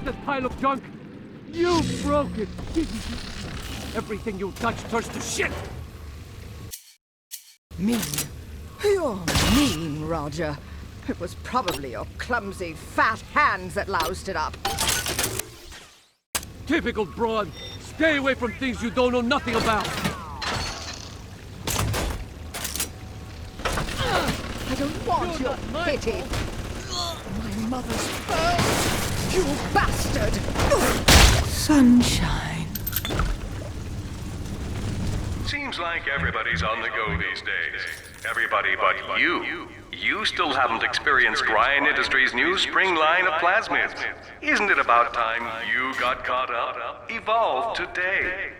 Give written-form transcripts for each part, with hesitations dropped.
blasted pile of junk! You broke it, didn't you? Everything you touch turns to shit! Mean. You're mean, Roger. It was probably your clumsy, fat hands that loused it up. Typical broad. Stay away from things you don't know nothing about. I don't want your pity. My mother's pearls, you bastard! Sunshine. Seems like everybody's on the go these days. Everybody but you. You still haven't experienced Ryan Industries' new spring line of plasmids. Isn't it about time you got caught up? Evolve today.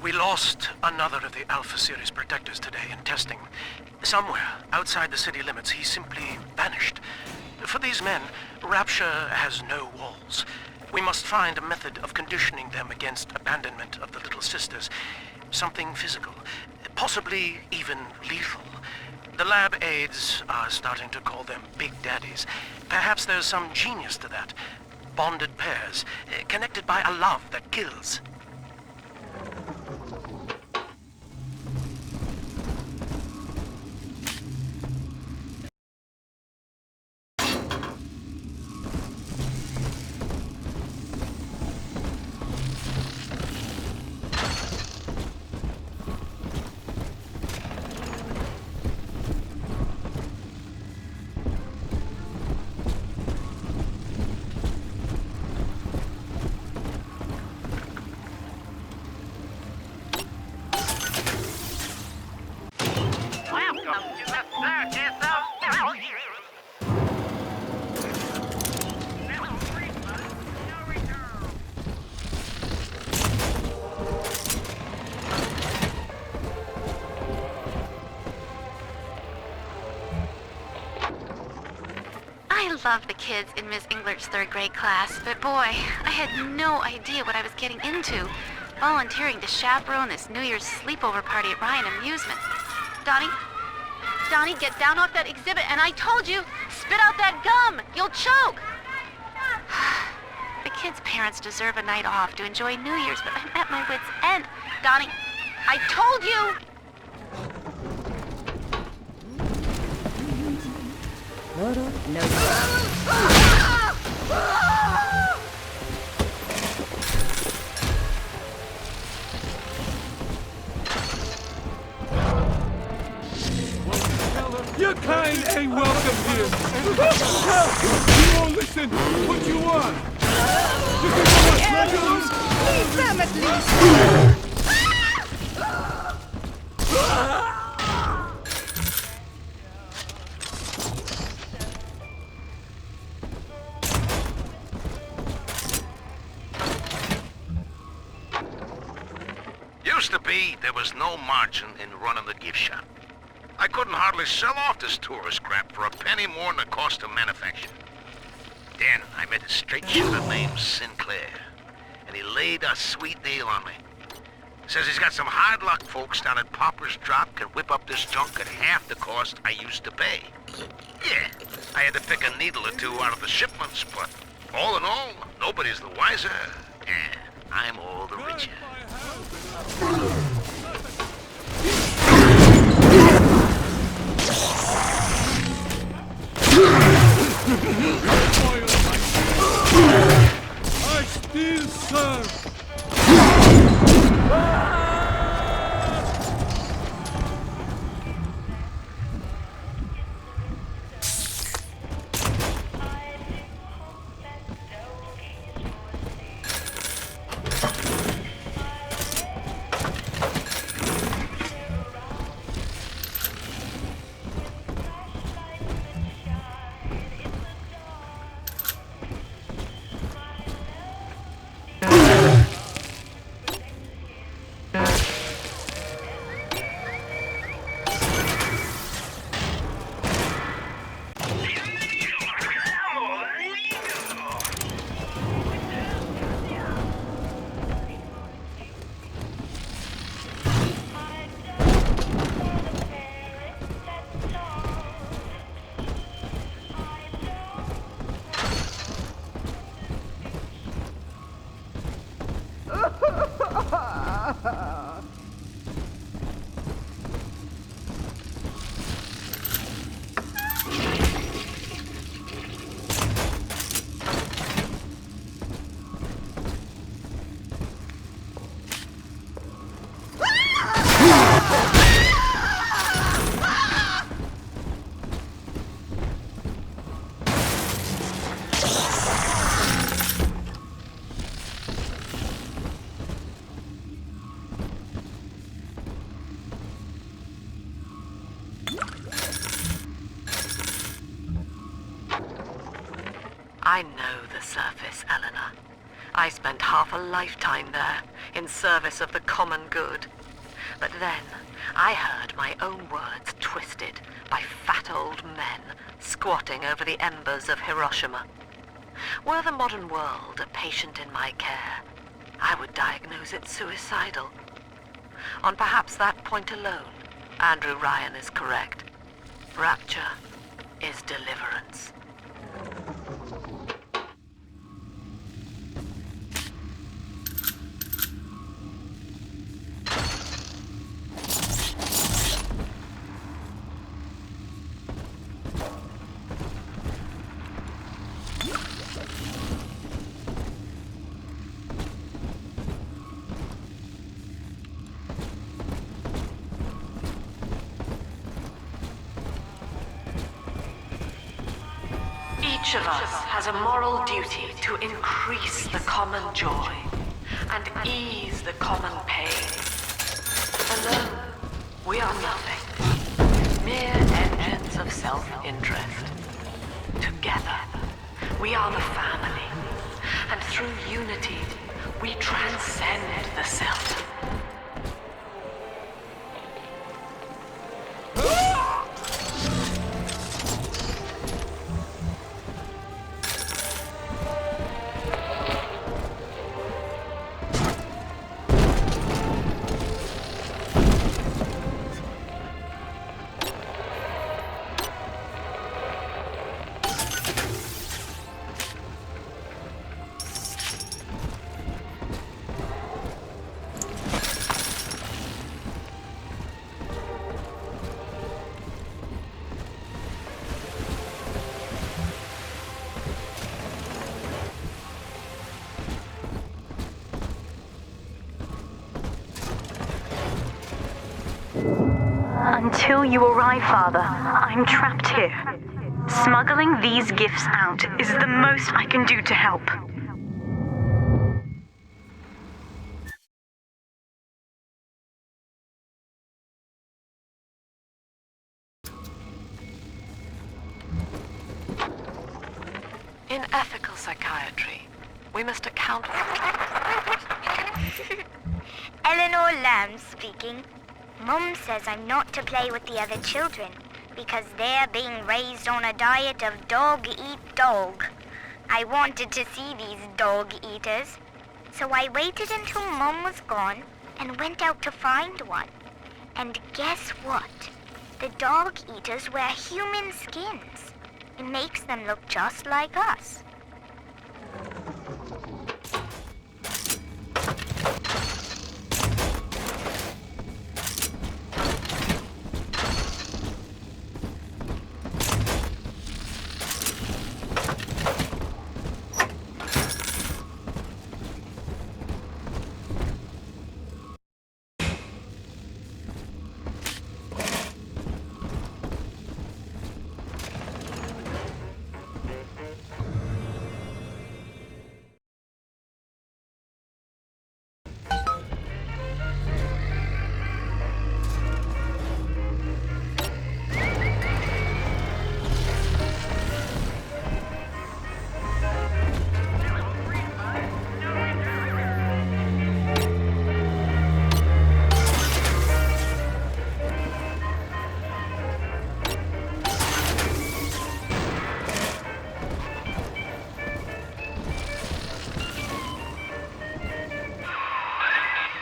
We lost another of the Alpha Series protectors today in testing. Somewhere outside the city limits, he simply vanished. For these men, Rapture has no walls. We must find a method of conditioning them against abandonment of the Little Sisters. Something physical, possibly even lethal. The lab aides are starting to call them Big Daddies. Perhaps there's some genius to that. Bonded pairs, connected by a love that kills. I love the kids in Miss Englert's third grade class, but boy, I had no idea what I was getting into. Volunteering to chaperone this New Year's sleepover party at Ryan Amusements. Donnie, get down off that exhibit, and I told you, spit out that gum! You'll choke! The kids' parents deserve a night off to enjoy New Year's, but I'm at my wit's end. Donnie, I told you! No. Your kind ain't welcome here. You won't listen what you want. You can Leave them at least! Used to be, there was no margin in running the gift shop. I couldn't hardly sell off this tourist crap for a penny more than the cost of manufacture. Then I met a straight shooter named Sinclair, and he laid a sweet deal on me. Says he's got some hard luck folks down at Popper's Drop can whip up this junk at half the cost I used to pay. Yeah, I had to pick a needle or two out of the shipments, but all in all, nobody's the wiser, and I'm all the richer. I still serve. I know the surface, Eleanor. I spent half a lifetime there, in service of the common good. But then, I heard my own words twisted by fat old men squatting over the embers of Hiroshima. Were the modern world a patient in my care, I would diagnose it suicidal. On perhaps that point alone, Andrew Ryan is correct. Rapture is deliverance. Each of us has a moral duty to increase the common joy and ease the common pain. Alone, we are nothing, mere engines of self-interest. Together, we are the family, and through unity, we transcend the self. Until you arrive, Father, I'm trapped here. Smuggling these gifts out is the most I can do to help. In ethical psychiatry, we must account for... Eleanor Lamb speaking. Mum says I'm not to play with the other children because they're being raised on a diet of dog-eat-dog. I wanted to see these dog-eaters, so I waited until Mum was gone and went out to find one. And guess what? The dog-eaters wear human skins. It makes them look just like us.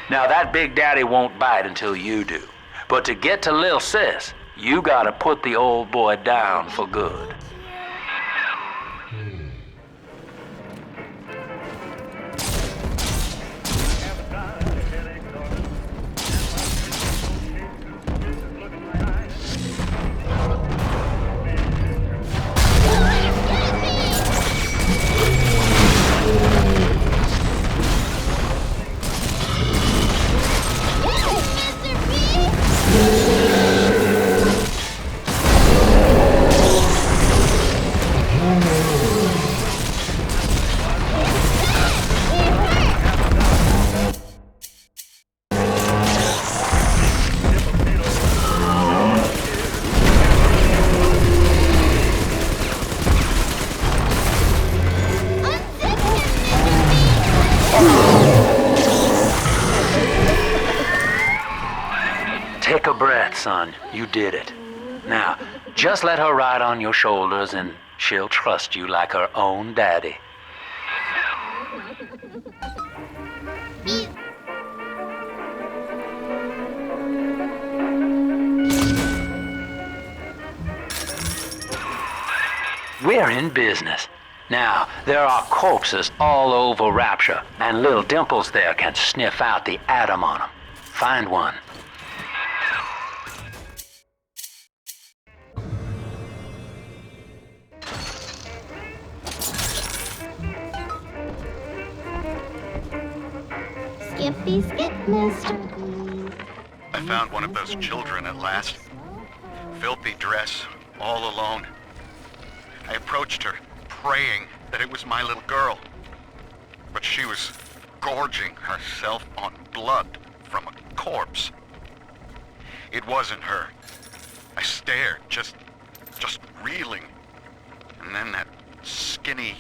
Now that Big Daddy won't bite until you do. But to get to Lil Sis, you gotta put the old boy down for good. son. You did it. Now, just let her ride on your shoulders and she'll trust you like her own daddy. We're in business. Now, there are corpses all over Rapture, and little Dimples there can sniff out the atom on them. Find one. Skippy skip, mister. I found one of those children at last. Filthy dress, all alone. I approached her, praying that it was my little girl. But she was gorging herself on blood from a corpse. It wasn't her. I stared, just reeling. And then that skinny,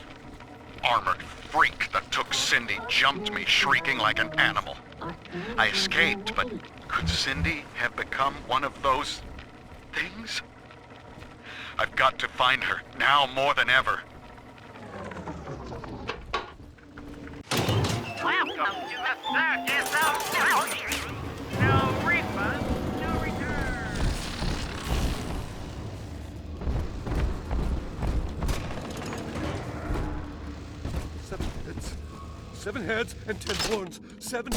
armored freak that took Cindy jumped me, shrieking like an animal. I escaped, but could Cindy have become one of those things? I've got to find her, now more than ever. Welcome to the circus of Rapture. No refund, no return. Seven heads and 10 horns. 7.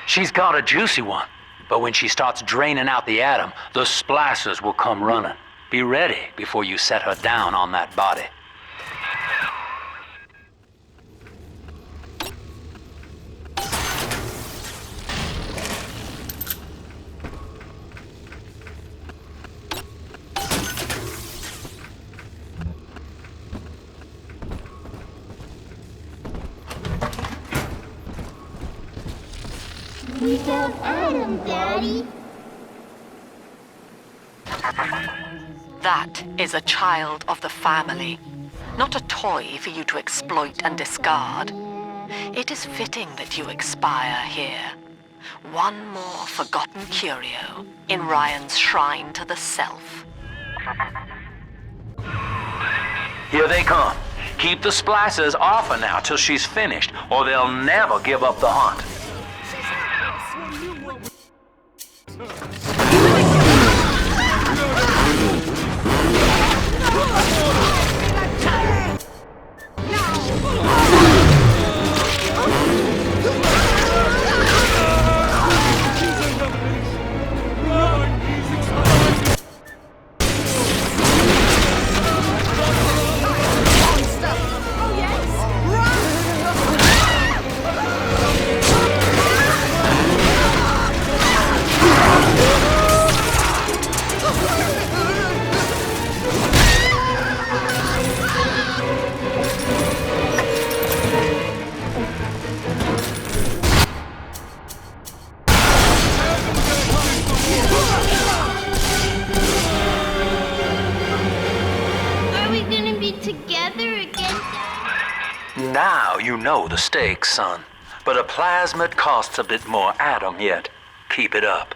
She's got a juicy one, but when she starts draining out the atom, the Splicers will come running. Be ready before you set her down on that body. We have Adam, Daddy. That is a child of the family, not a toy for you to exploit and discard. It is fitting that you expire here. One more forgotten curio in Ryan's shrine to the self. Here they come. Keep the Splicers off her now till she's finished, or they'll never give up the hunt. Now you know the stakes, son. But a plasmid costs a bit more atom yet. Keep it up.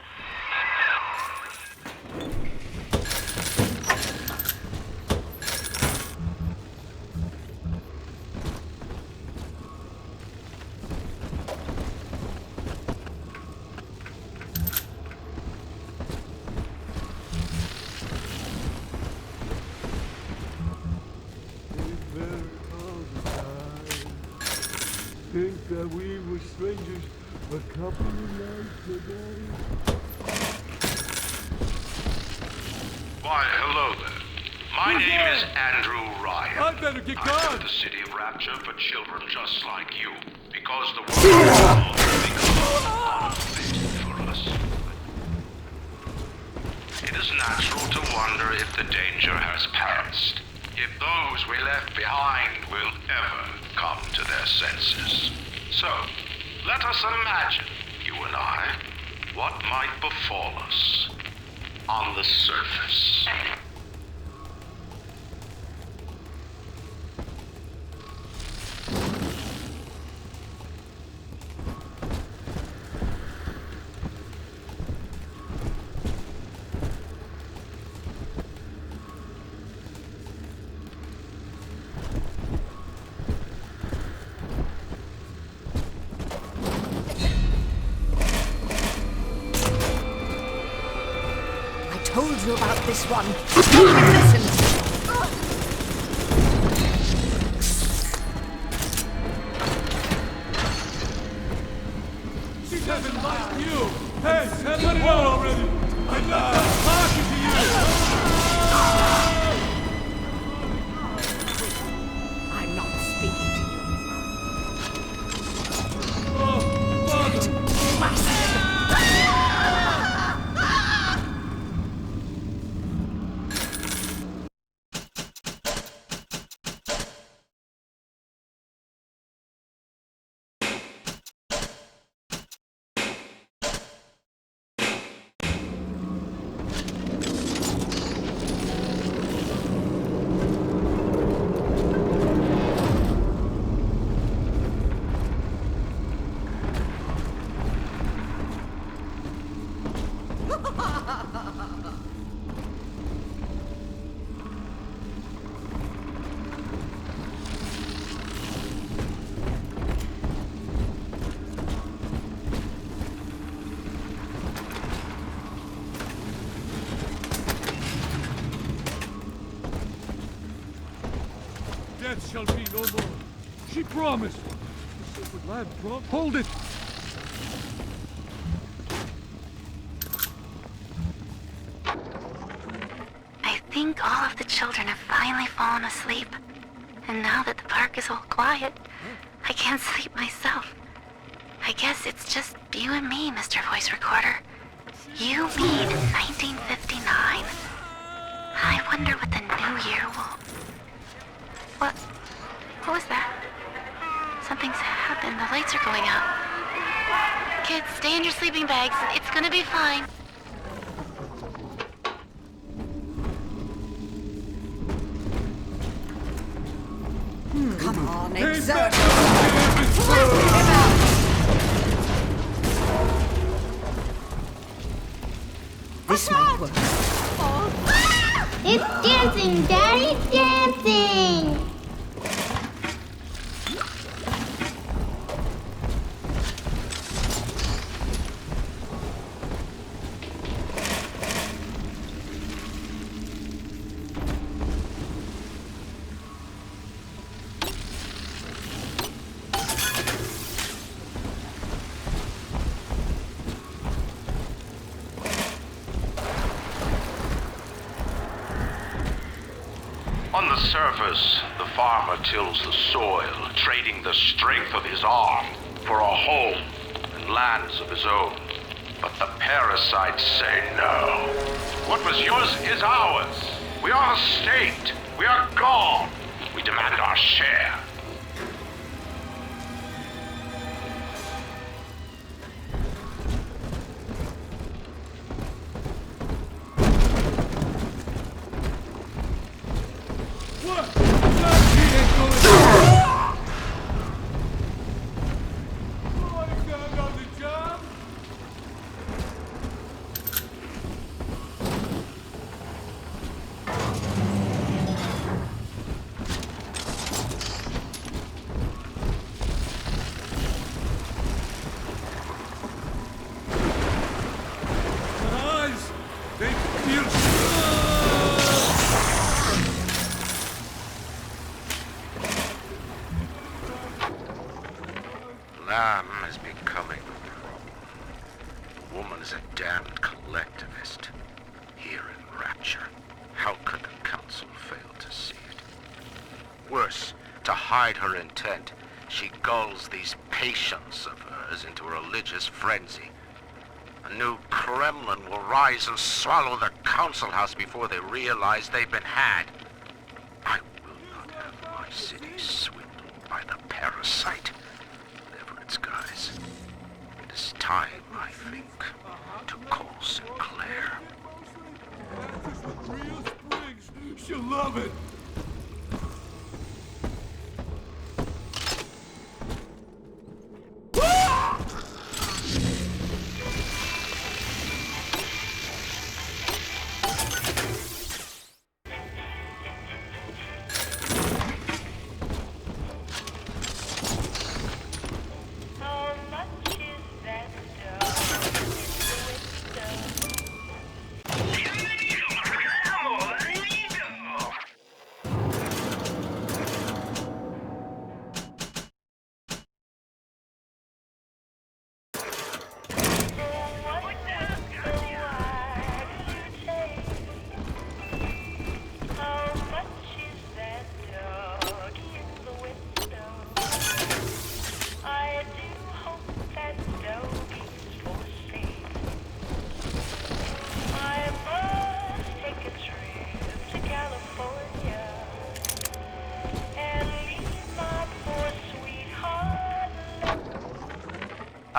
Think that we were strangers a couple of nights ago. Why, hello there. My name is Andrew Ryan. I better get I gone. built the city of Rapture for children just like you, because the world becomes unfit for us. It is natural to wonder if the danger has passed. If those we left behind will ever come to their senses. So, let us imagine, you and I, what might befall us. on the surface. I told you about this one. Listen. She doesn't like you! Hey, let it out already! I'm not talking to you! I'm not speaking to you. Oh, Father! Death shall be no more. She promised. The sacred lad hold it. I think all of the children have finally fallen asleep. And now that the park is all quiet, I can't sleep myself. I guess it's just you and me, Mr. Voice Recorder. You mean 1959. I wonder what the new year will... What was that? Something's happened. The lights are going out. Kids, stay in your sleeping bags. It's gonna be fine. Come on, exert yourself. Let him out. This might work. It's dancing, Daddy, dancing! On the surface, the farmer tills the soil, trading the strength of his arm for a home and lands of his own. But the parasites say no. What was yours is ours. We are the state. We are gone. We demand our share. Lamb is becoming a problem. The woman is a damned collectivist. Here in Rapture, how could the council fail to see it? Worse, to hide her intent, she gulls these patients of hers into a religious frenzy. A new Kremlin will rise and swallow the council house before they realize they've been had. I will not have my city swindled by the parasite. Whatever its guise. It is time, I think, to call Sinclair.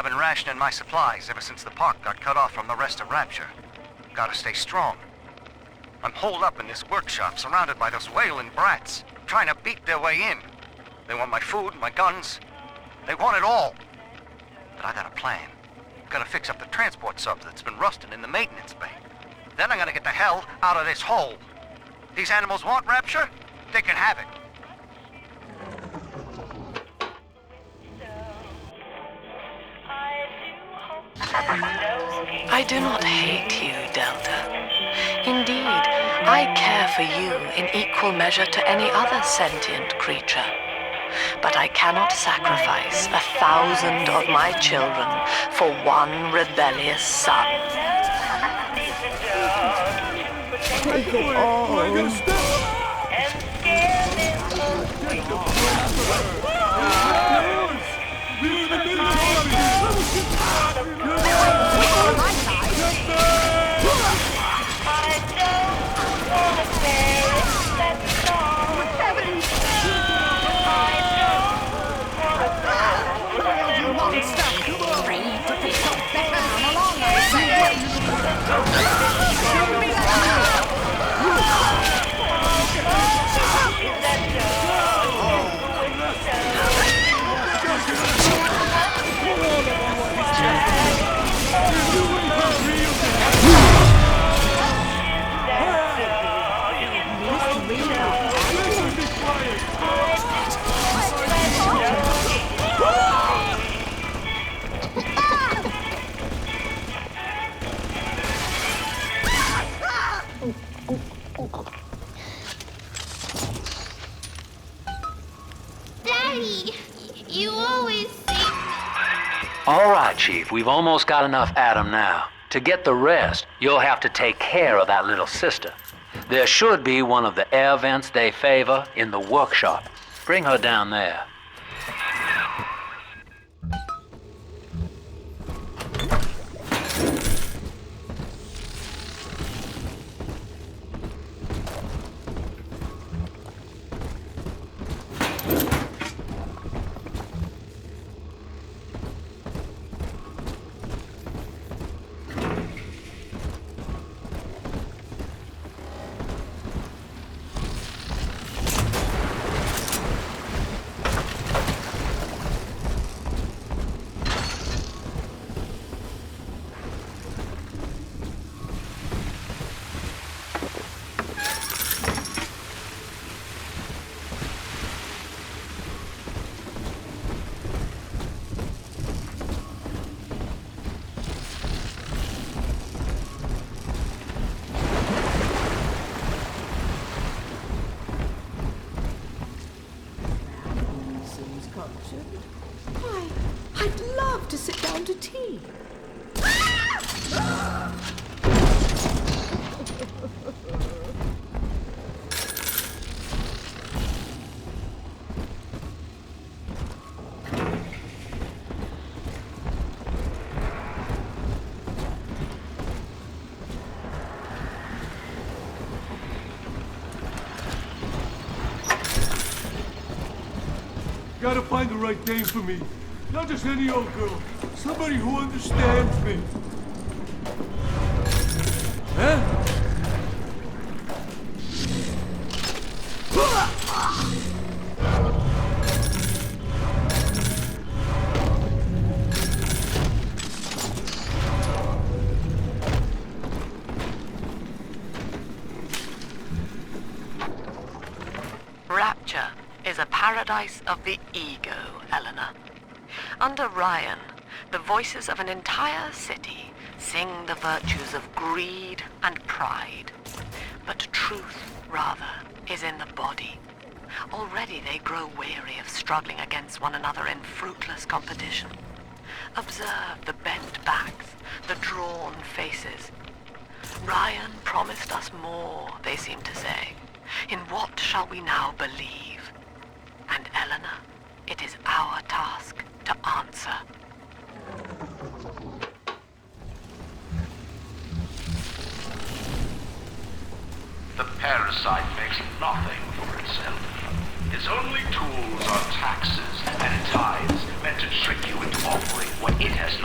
I've been rationing my supplies ever since the park got cut off from the rest of Rapture. Gotta stay strong. I'm holed up in this workshop, surrounded by those wailing brats, trying to beat their way in. They want my food, my guns. They want it all. But I got a plan. Gotta fix up the transport sub that's been rusting in the maintenance bay. Then I'm gonna get the hell out of this hole. These animals want Rapture? They can have it. I do not hate you, Delta. Indeed, I care for you in equal measure to any other sentient creature. But I cannot sacrifice 1,000 of my children for one rebellious son. Take it all. Daddy, you always seem... All right, Chief, we've almost got enough Adam now. To get the rest, you'll have to take care of that little sister. There should be one of the air vents they favor in the workshop. Bring her down there. Why, I'd love to sit down to tea. Gotta find the right dame for me. Not just any old girl. Somebody who understands me. Huh? Rapture is a paradise of the ego, Eleanor. Under Ryan, the voices of an entire city sing the virtues of greed and pride. But truth, rather, is in the body. Already they grow weary of struggling against one another in fruitless competition. Observe the bent backs, the drawn faces. Ryan promised us more, they seem to say. In what shall we now believe? And Eleanor, it is our task to answer. The parasite makes nothing for itself. Its only tools are taxes and tithes meant to trick you into offering what it has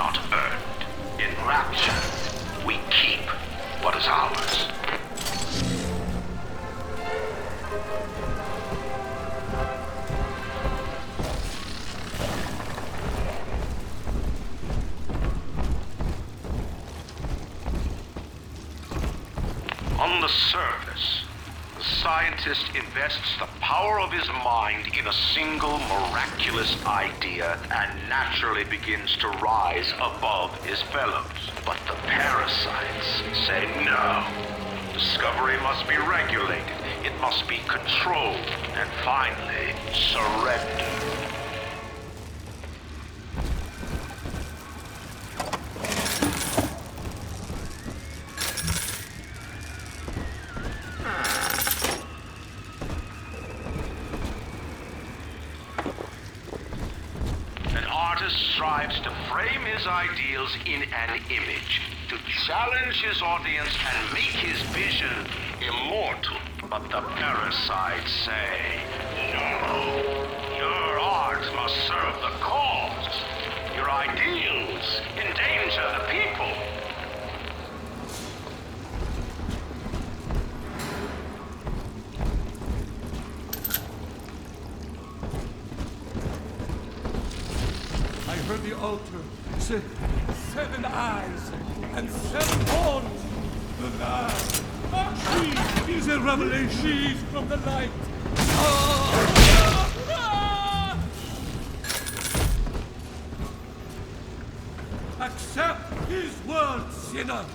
the surface, the scientist invests the power of his mind in a single miraculous idea and naturally begins to rise above his fellows. But the parasites say no. Discovery must be regulated, it must be controlled, and finally, surrendered. Strives to frame his ideals in an image, to challenge his audience and make his vision immortal. But the parasites say, no, your art must serve the cause. Your ideals endanger the people. I heard the altar say 7 eyes and 7 horns. The Lamb. She is a revelation. She's from the light. Accept his word, sinner.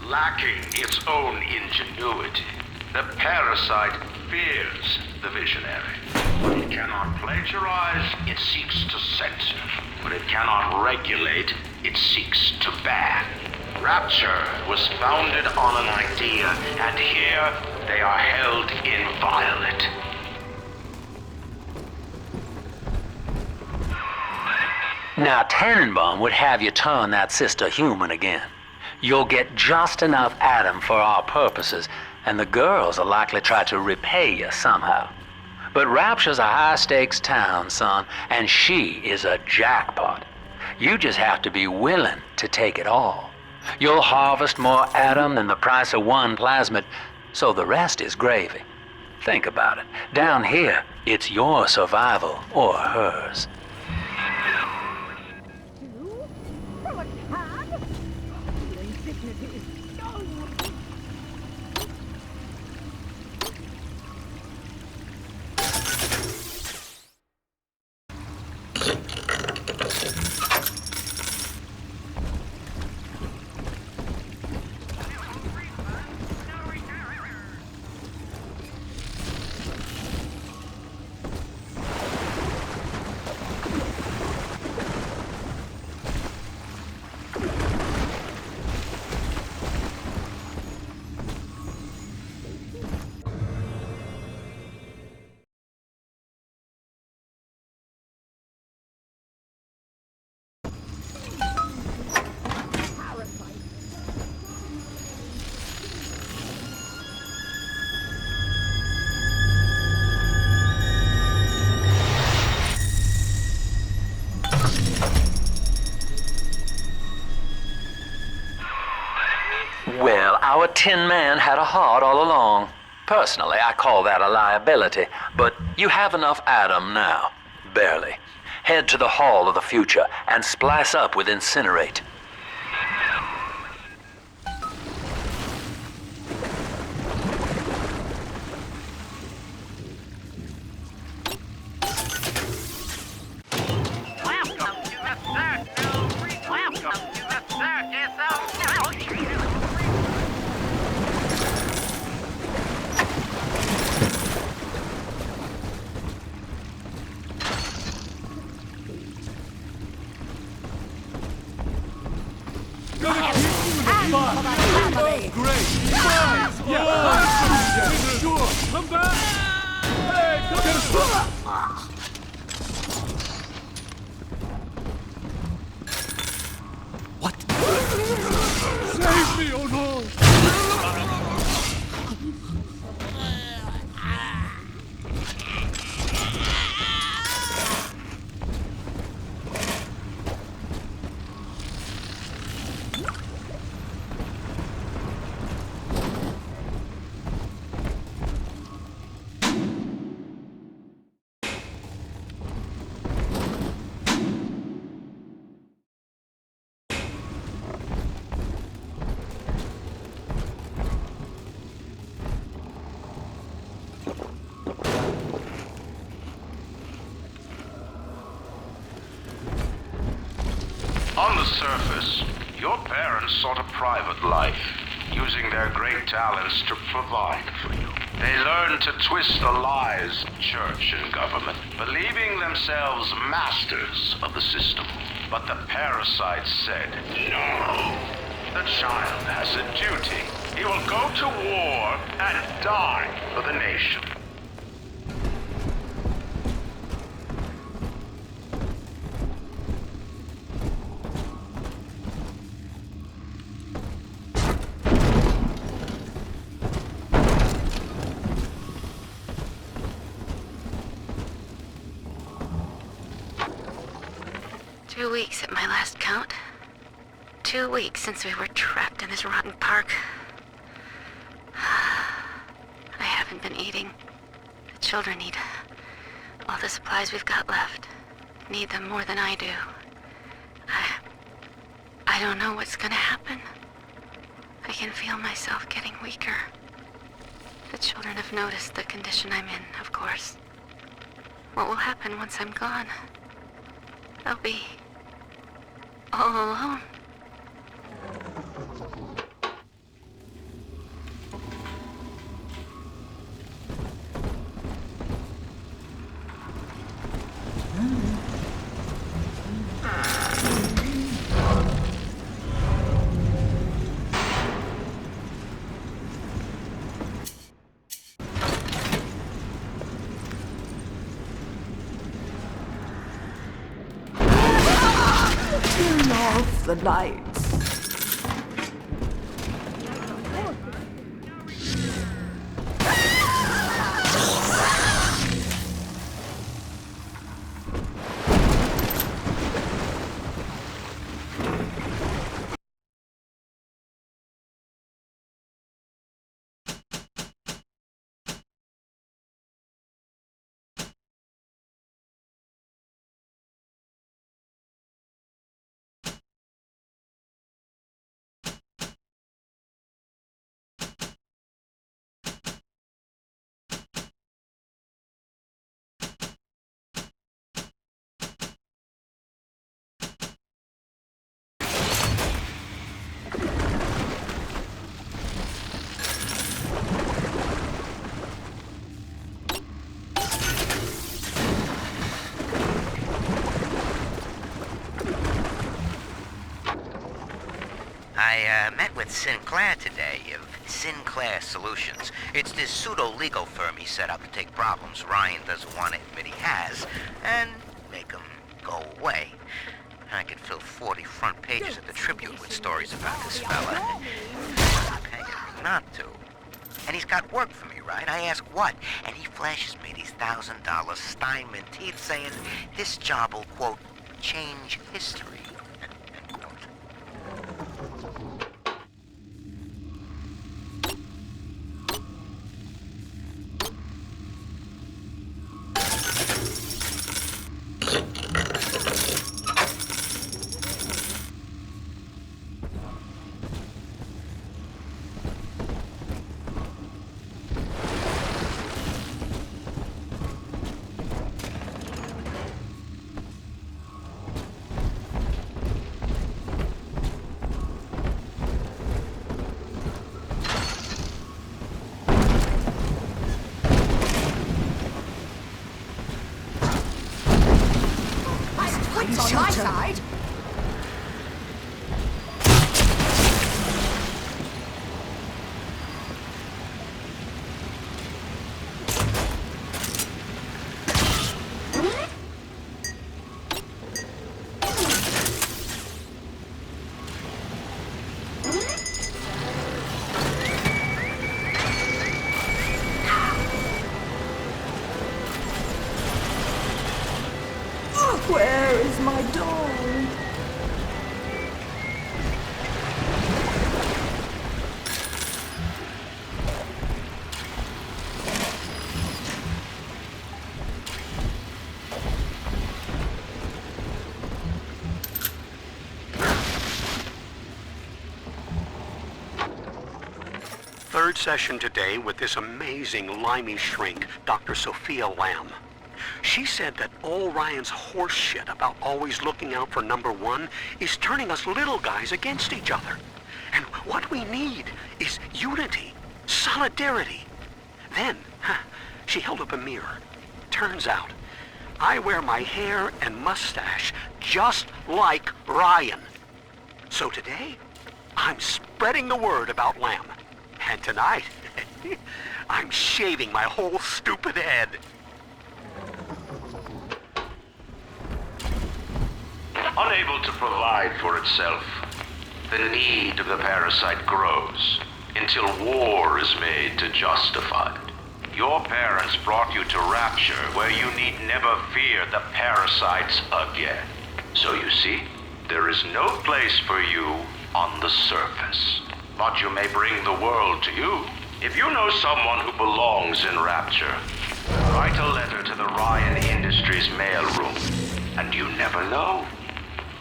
Lacking its own ingenuity, the parasite fears the visionary. What it cannot plagiarize, it seeks to censor. What it cannot regulate, it seeks to ban. Rapture was founded on an idea, and here they are held inviolate. Now, Tannenbaum would have you turn that sister human again. You'll get just enough Adam for our purposes, and the girls will likely try to repay you somehow. But Rapture's a high-stakes town, son, and she is a jackpot. You just have to be willing to take it all. You'll harvest more Adam than the price of 1 plasmid, so the rest is gravy. Think about it. Down here, it's your survival or hers. Well, our Tin Man had a heart all along. Personally, I call that a liability, but you have enough Adam now. Barely. Head to the Hall of the Future and splice up with Incinerate. Yeah, sure. Come back. Hey, come What? Save me, oh no! 'On the surface, your parents sought a private life, using their great talents to provide for you. They learned to twist the lies of church and government, believing themselves masters of the system. But the parasites said, no. The child has a duty. He will go to war and die for the nation. Weeks at my last count. 2 weeks since we were trapped in this rotten park. I haven't been eating. The children need all the supplies we've got left. Need them more than I do. I don't know what's gonna happen. I can feel myself getting weaker. The children have noticed the condition I'm in, of course. What will happen once I'm gone? They'll be all alone. Off the lights. I met with Sinclair today of Sinclair Solutions. It's this pseudo-legal firm he set up to take problems Ryan doesn't want to admit he has and make them go away. I could fill 40 front pages of the Tribune with stories about this fella. I'm paying him not to. And he's got work for me, right? I ask what? And he flashes me these $1,000 Steinman teeth saying this job will, quote, change history. On my side. Where is my doll? Third session today with this amazing limey shrink, Dr. Sophia Lamb. She said that all Ryan's horse shit about always looking out for number one is turning us little guys against each other. And what we need is unity, solidarity. Then, she held up a mirror. Turns out, I wear my hair and mustache just like Ryan. So today, I'm spreading the word about Lamb. And tonight, I'm shaving my whole stupid head. Unable to provide for itself, the need of the parasite grows until war is made to justify it. Your parents brought you to Rapture, where you need never fear the parasites again. So you see, there is no place for you on the surface. But you may bring the world to you. If you know someone who belongs in Rapture, write a letter to the Ryan Industries mailroom. And you never know.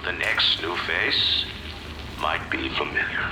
The next new face might be familiar.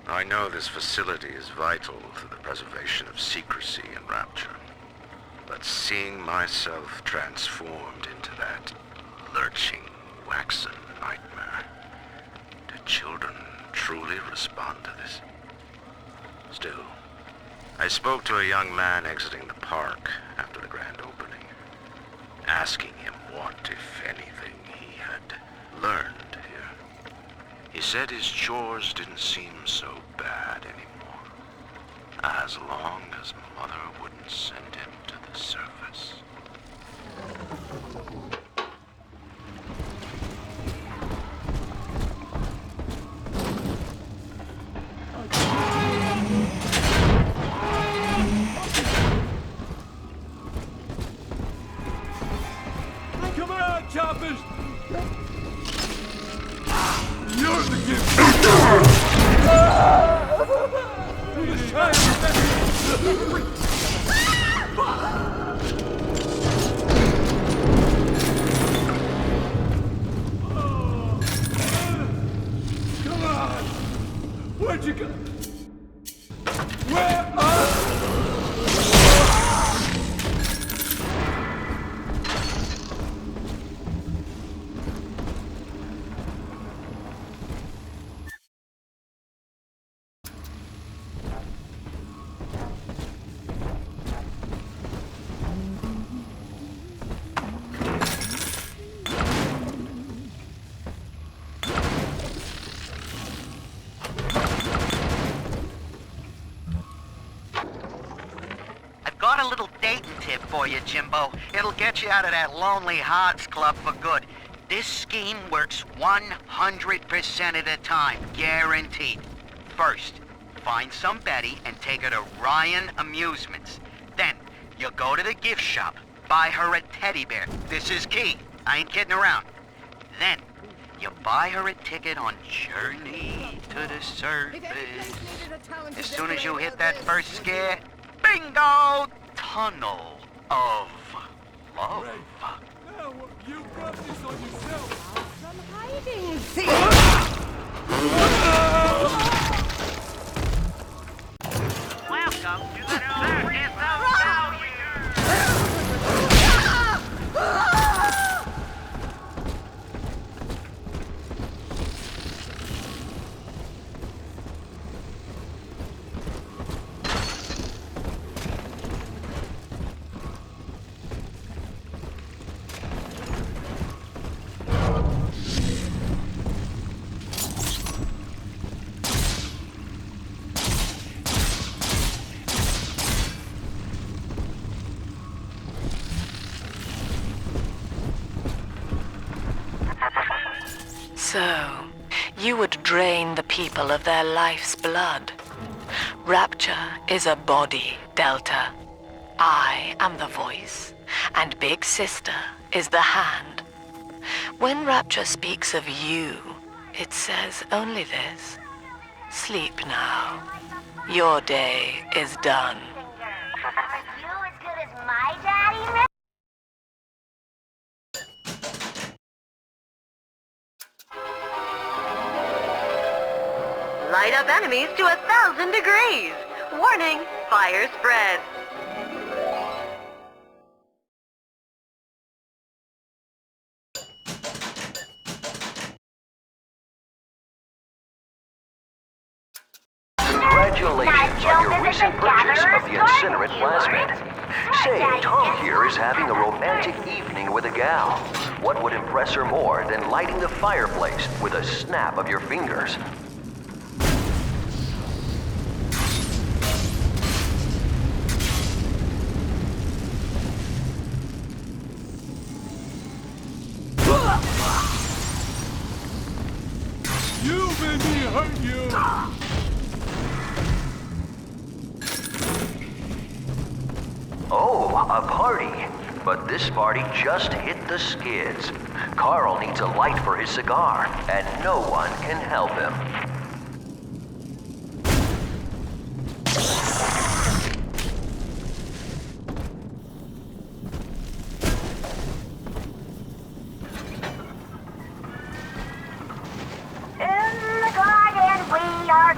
I know this facility is vital to the preservation of secrecy in Rapture, but seeing myself transformed into that lurching, waxen nightmare, do children truly respond to this? Still, I spoke to a young man exiting the park after the grand opening, asking him what, if anything, he had learned. He said his chores didn't seem so bad anymore, as long as Mother wouldn't send him to the surface. Come on, choppers! You're the gift! Come on! Where'd you go? Where are... Got a little dating tip for you, Jimbo. It'll get you out of that lonely hearts club for good. This scheme works 100% of the time, guaranteed. First, find some Betty and take her to Ryan Amusements. Then, you go to the gift shop, buy her a teddy bear. This is key. I ain't kidding around. Then, you buy her a ticket on Journey to the Surface. As soon as you hit that first scare, bingo! Tunnel of love. Now, you brought this on yourself. From hiding, thief! Welcome to the Circus of Value! So, you would drain the people of their life's blood. Rapture is a body, Delta. I am the voice, and Big Sister is the hand. When Rapture speaks of you, it says only this. Sleep now. Your day is done. Are you as good as my daddy? Light up enemies to 1,000 degrees. Warning, fire spread. Congratulations on your recent purchase of the incinerate plasmid. Say, Tom here is having a romantic evening with a gal. What would impress her more than lighting the fireplace with a snap of your fingers? You made me hurt you! Oh, a party. But this party just hit the skids. Carl needs a light for his cigar, and no one can help him. In the garden we are...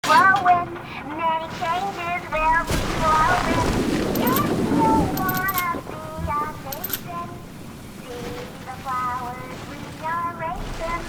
Flowing, many changes will be flowing. If you wanna be amazing, see the flowers we are raising.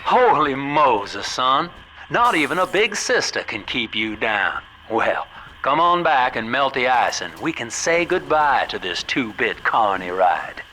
Holy Moses, son. Not even a big sister can keep you down. Well, come on back and melt the ice and we can say goodbye to this 2-bit carny ride.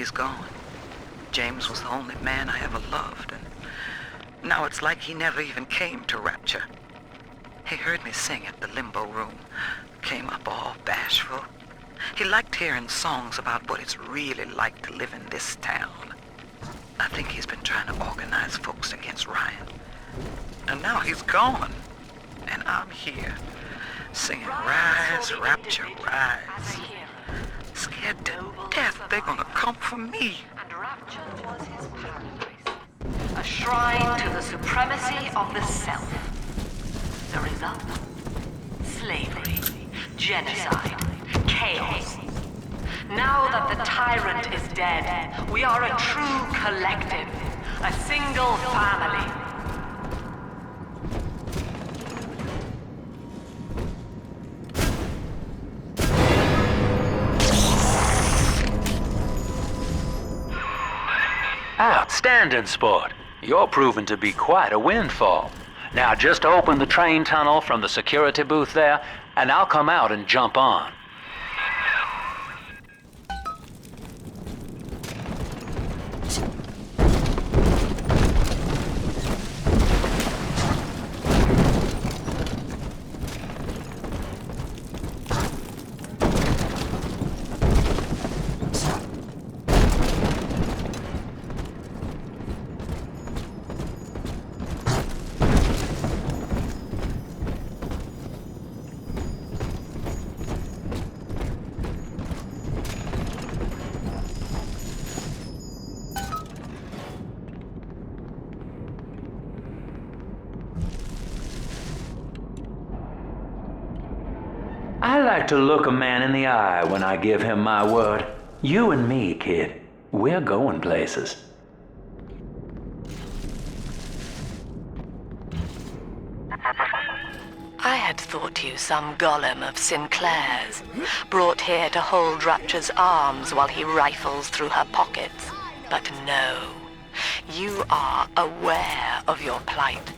he's gone. James was the only man I ever loved, and now it's like he never even came to Rapture. He heard me sing at the Limbo Room, came up all bashful. He liked hearing songs about what it's really like to live in this town. I think he's been trying to organize folks against Ryan. And now he's gone, and I'm here, singing Rise, Rapture, Rise. Scared to death they're gonna come for me. A shrine to the supremacy of the self. The result? Slavery, genocide, chaos. Now that the tyrant is dead, we are a true collective, a single family. Outstanding, sport. You're proving to be quite a windfall. Now just open the train tunnel from the security booth there, and I'll come out and jump on. I like to look a man in the eye when I give him my word. You and me, kid, we're going places. I had thought you some golem of Sinclair's, brought here to hold Rapture's arms while he rifles through her pockets. But no, you are aware of your plight.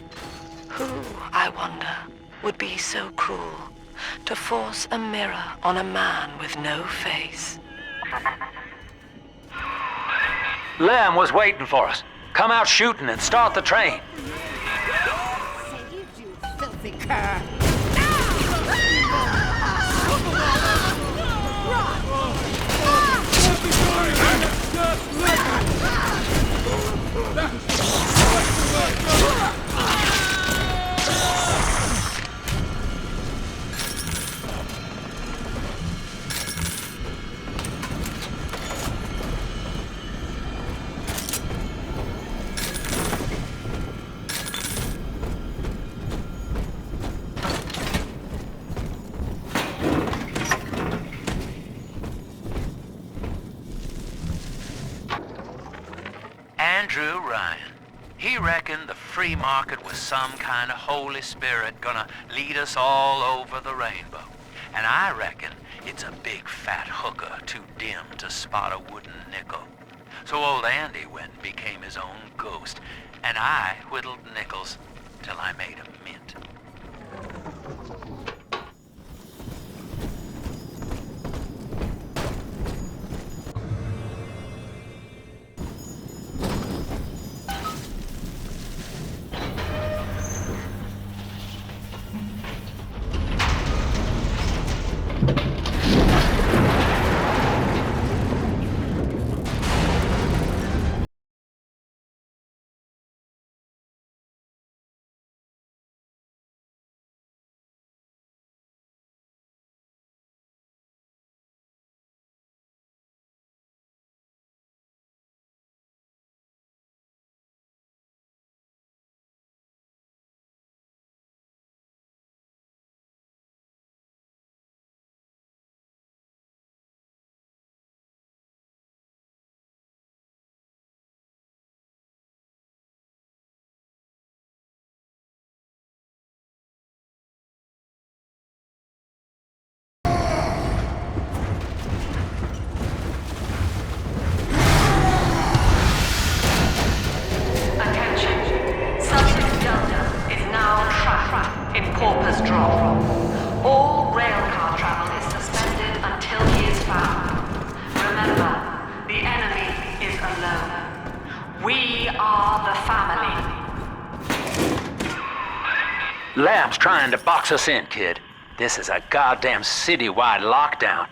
Who, I wonder, would be so cruel to force a mirror on a man with no face? Lamb was waiting for us. Come out shooting and start the train. Saved you, filthy cur! Andrew Ryan. He reckoned the free market was some kind of Holy Spirit gonna lead us all over the rainbow. And I reckon it's a big fat hooker too dim to spot a wooden nickel. So old Andy went and became his own ghost, and I whittled nickels till I made a mint. Lamb's trying to box us in, kid. This is a goddamn citywide lockdown.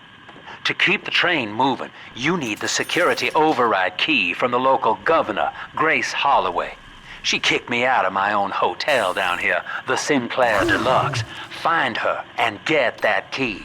To keep the train moving, you need the security override key from the local governor, Grace Holloway. She kicked me out of my own hotel down here, the Sinclair Deluxe. Find her and get that key.